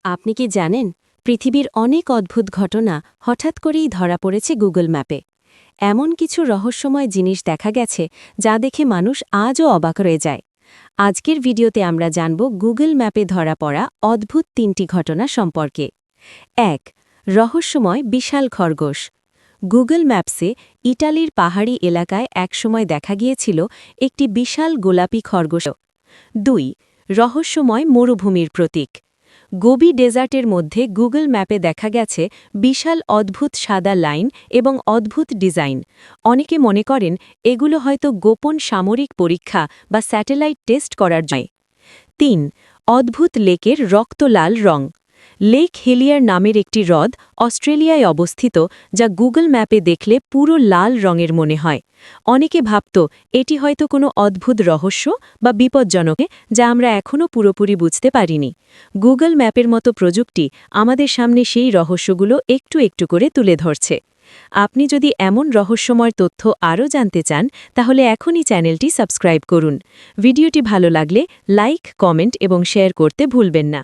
আপনি কি জানেন পৃথিবীর অনেক অদ্ভুত ঘটনা হঠাৎ করেই ধরা পড়েছে গুগল ম্যাপে। এমন কিছু রহস্যময় জিনিস দেখা গেছে যা দেখে মানুষ আজও অবাক হয়ে যায়। আজকের ভিডিওতে আমরা জানব গুগল ম্যাপে ধরা পড়া অদ্ভুত ৩টি ঘটনা সম্পর্কে। ১. রহস্যময় বিশাল খরগোশ। গুগল ম্যাপসে ইটালির পাহাড়ি এলাকায় একসময় দেখা গিয়েছিল একটি বিশাল গোলাপি খরগোশ। ২. রহস্যময় মরুভূমির প্রতীক। গোবি ডেজার্টের মধ্যে গুগল ম্যাপে দেখা গেছে বিশাল অদ্ভুত সাদা লাইন এবং অদ্ভুত ডিজাইন। অনেকে মনে করেন এগুলো হয়তো গোপন সামরিক পরীক্ষা বা স্যাটেলাইট টেস্ট করার জন্য। ৩. অদ্ভুত লেকের রক্ত লাল রং। লেক হেলিয়ার নামের একটি হ্রদ অস্ট্রেলিয়ায় অবস্থিত, যা গুগল ম্যাপে দেখলে পুরো লাল রঙের মনে হয়। অনেকে ভাবত এটি হয়তো কোনো অদ্ভুত রহস্য বা বিপজ্জনক, যা আমরা এখনও পুরোপুরি বুঝতে পারিনি। গুগল ম্যাপের মতো প্রযুক্তি আমাদের সামনে সেই রহস্যগুলো একটু একটু করে তুলে ধরছে। আপনি যদি এমন রহস্যময় তথ্য আরও জানতে চান, তাহলে এখনই চ্যানেলটি সাবস্ক্রাইব করুন। ভিডিওটি ভালো লাগলে লাইক, কমেন্ট এবং শেয়ার করতে ভুলবেন না।